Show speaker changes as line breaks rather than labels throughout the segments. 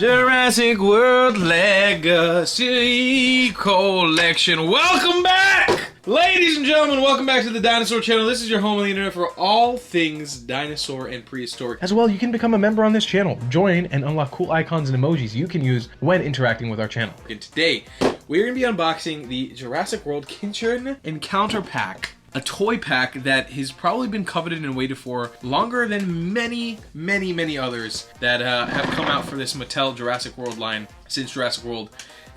Jurassic World Legacy Collection. Welcome back! Ladies and gentlemen, welcome back to the Dinosaur channel. This is your home on the internet for all things dinosaur and prehistoric.
As well, you can become a member on this channel, join, and unlock cool icons and emojis you can use when interacting with our channel.
And today, we're going to be unboxing the Jurassic World Kitchen Encounter Pack. A toy pack that has probably been coveted and waited for longer than many others that have come out for this Mattel Jurassic World line since Jurassic World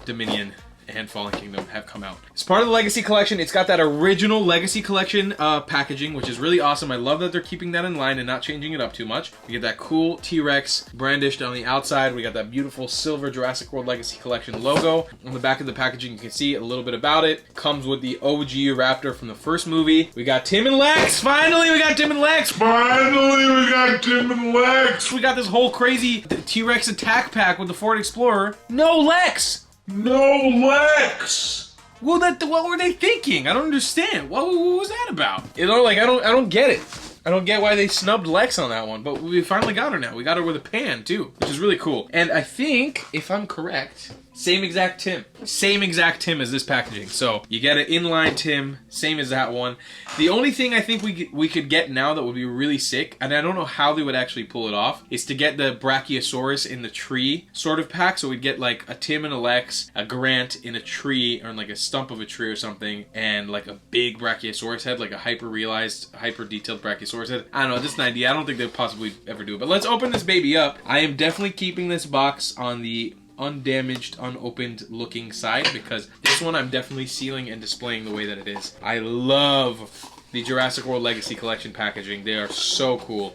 Dominion and Fallen Kingdom have come out. It's part of the Legacy Collection. It's got that original Legacy Collection packaging, which is really awesome. I love that they're keeping that in line and not changing it up too much. We get that cool T-Rex brandished on the outside. We got that beautiful silver Jurassic World Legacy Collection logo. On the back of the packaging, you can see a little bit about it. Comes with the OG Raptor from the first movie. We got Tim and Lex. Finally, we got Tim and Lex. Finally, we got Tim and Lex. We got this whole crazy T-Rex attack pack with the Ford Explorer. No Lex. No Lex! Well, what were they thinking? I don't understand. What was that about? You know, like, I don't get it. I don't get why they snubbed Lex on that one, but we finally got her now. We got her with a pan, too, which is really cool. And I think, if I'm correct, same exact Tim. Same exact Tim as this packaging. So, you get an inline Tim, same as that one. The only thing I think we could get now that would be really sick, and I don't know how they would actually pull it off, is to get the Brachiosaurus in the tree sort of pack. So we'd get like a Tim and a Lex, a Grant in a tree, or in like a stump of a tree or something, and like a big Brachiosaurus head, like a hyper-realized, hyper-detailed Brachiosaurus head. I don't know, just an idea. I don't think they'd possibly ever do it. But let's open this baby up. I am definitely keeping this box on the undamaged, unopened looking side, because this one I'm definitely sealing and displaying the way that it is. I love the Jurassic World Legacy Collection packaging. They are so cool.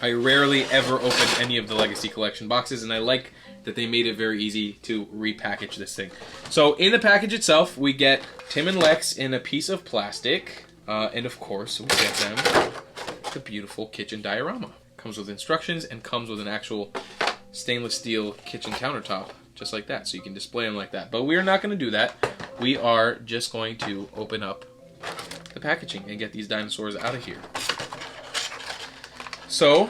I rarely ever open any of the Legacy Collection boxes, and I like that they made it very easy to repackage this thing. So in the package itself, we get Tim and Lex in a piece of plastic, and of course we get them the beautiful kitchen diorama. Comes with instructions and comes with an actual stainless steel kitchen countertop, just like that, so you can display them like that. But we're not going to do that. We are just going to open up the packaging and get these dinosaurs out of here. So,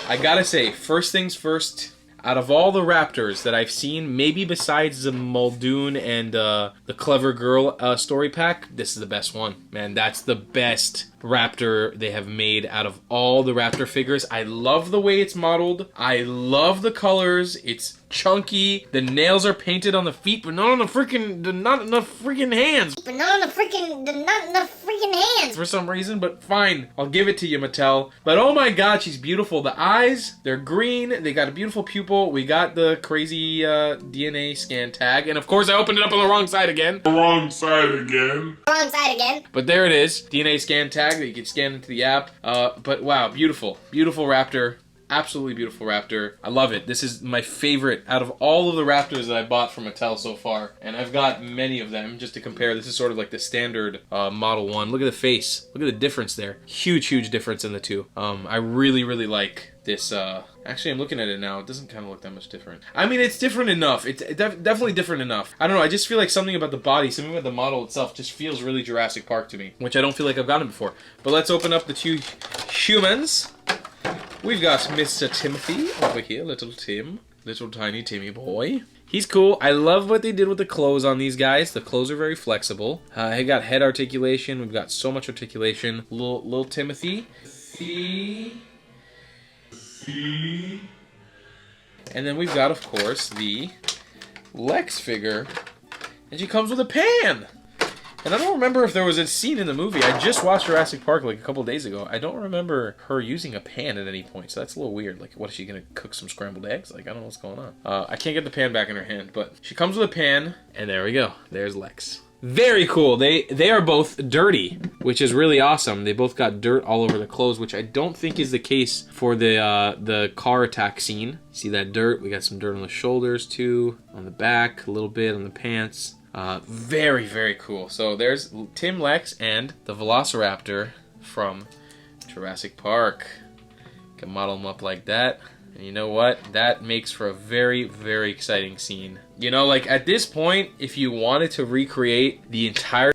I gotta say, first things first, out of all the Raptors that I've seen, maybe besides the Muldoon and the Clever Girl story pack, this is the best one. Man, that's the best Raptor they have made out of all the Raptor figures. I love the way it's modeled. I love the colors. It's chunky. The nails are painted on the feet, but not on the freaking hands.
But not on the freaking hands.
For some reason, but fine. I'll give it to you, Mattel. But oh my god, she's beautiful. The eyes, they're green. They got a beautiful pupil. We got the crazy DNA scan tag. And of course, I opened it up on the wrong side again.
Wrong side again.
But there it is. DNA scan tag that you can scan into the app. But wow, beautiful. Beautiful Raptor. Absolutely beautiful Raptor. I love it. This is my favorite out of all of the Raptors that I bought from Mattel so far. And I've got many of them just to compare. This is sort of like the standard Model 1. Look at the face. Look at the difference there. Huge difference in the two. I really like this. Actually, I'm looking at it now. It doesn't kind of look that much different. I mean, it's different enough. It's definitely different enough. I don't know. I just feel like something about the body, something about the model itself just feels really Jurassic Park to me, which I don't feel like I've gotten before. But let's open up the two humans. We've got Mr. Timothy over here, little Tim, little tiny Timmy boy. He's cool. I love what they did with the clothes on these guys. The clothes are very flexible. He got head articulation. We've got so much articulation. Little Timothy. And then we've got, of course, the Lex figure. And she comes with a pan. And I don't remember if there was a scene in the movie. I just watched Jurassic Park like a couple days ago. I don't remember her using a pan at any point, so that's a little weird. Like, what is she gonna cook some scrambled eggs? Like, I don't know what's going on. I can't get the pan back in her hand, but she comes with a pan, and there we go. There's Lex. Very cool. They are both dirty, which is really awesome. They both got dirt all over the clothes, which I don't think is the case for the car attack scene. See that dirt? We got some dirt on the shoulders too, on the back, a little bit on the pants. Very cool. So there's Tim, Lex, and the Velociraptor from Jurassic Park. Can model them up like that. And you know what? That makes for a very exciting scene. You know, like at this point, if you wanted to recreate the entire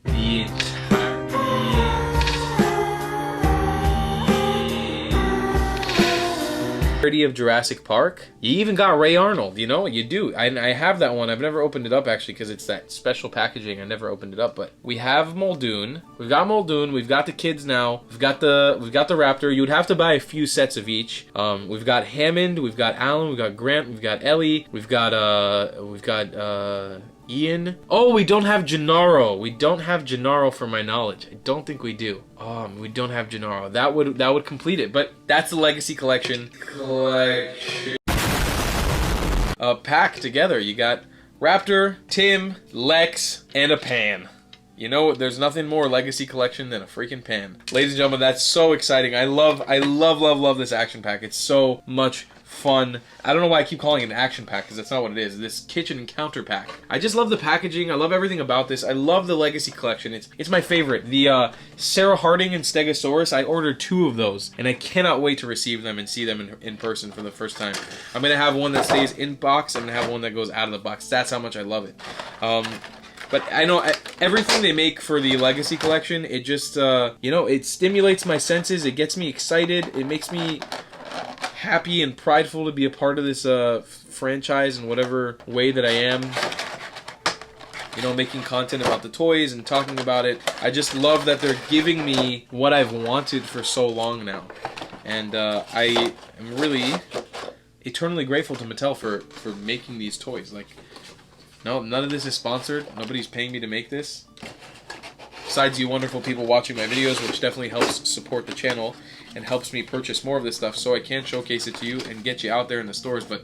Parody of Jurassic Park. You even got Ray Arnold, you know? You do. I have that one. I've never opened it up, actually, because it's that special packaging. I never opened it up, but we have Muldoon. We've got Muldoon. We've got the kids now. We've got the Raptor. You would have to buy a few sets of each. We've got Hammond. We've got Alan. We've got Grant. We've got Ellie. We've got Ian. Oh, we don't have Gennaro. We don't have Gennaro for my knowledge. I don't think we do. We don't have Gennaro. That would complete it. But that's the Legacy Collection. Pack together. You got Raptor, Tim, Lex, and a pan. You know, there's nothing more Legacy Collection than a freaking pan. Ladies and gentlemen, that's so exciting. I love this action pack. It's so much fun. I don't know why I keep calling it an action pack, because that's not what it is. This kitchen encounter pack. I just love the packaging. I love everything about this. I love the Legacy Collection. It's my favorite. The Sarah Harding and Stegosaurus, I ordered 2 of those, and I cannot wait to receive them and see them in person for the first time. I'm going to have one that stays in box. I'm going to have one that goes out of the box. That's how much I love it. But I know everything they make for the Legacy Collection, it just, you know, it stimulates my senses. It gets me excited. It makes me happy and prideful to be a part of this franchise in whatever way that I am. You know, making content about the toys and talking about it. I just love that they're giving me what I've wanted for so long now. And I am really eternally grateful to Mattel for making these toys. Like, no, none of this is sponsored. Nobody's paying me to make this. Besides you wonderful people watching my videos, which definitely helps support the channel and helps me purchase more of this stuff so I can showcase it to you and get you out there in the stores. But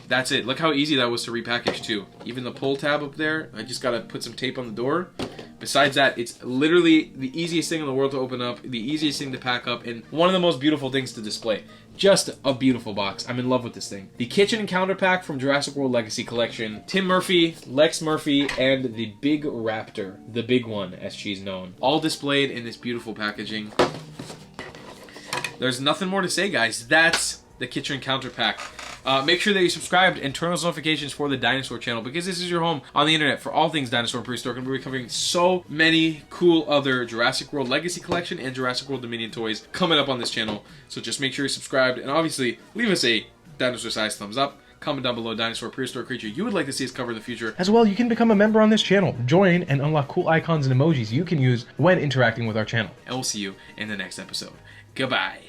that's it. Look how easy that was to repackage too. Even the pull tab up there, I just gotta put some tape on the door. Besides that, it's literally the easiest thing in the world to open up, the easiest thing to pack up, and one of the most beautiful things to display. Just a beautiful box. I'm in love with this thing. The Kitchen Encounter Pack from Jurassic World Legacy Collection. Tim Murphy, Lex Murphy, and the Big Raptor. The big one, as she's known. All displayed in this beautiful packaging. There's nothing more to say, guys. That's the Kitchen Encounter Pack. Make sure that you subscribed and turn those notifications for the Dinosaur channel, because this is your home on the internet for all things Dinosaur and Prehistoric, and we'll be covering so many cool other Jurassic World Legacy Collection and Jurassic World Dominion toys coming up on this channel. So just make sure you're subscribed, and obviously leave us a dinosaur-sized thumbs up. Comment down below Dinosaur Prehistoric creature you would like to see us cover in the future.
As well, you can become a member on this channel, join, and unlock cool icons and emojis you can use when interacting with our channel.
And we'll see you in the next episode. Goodbye.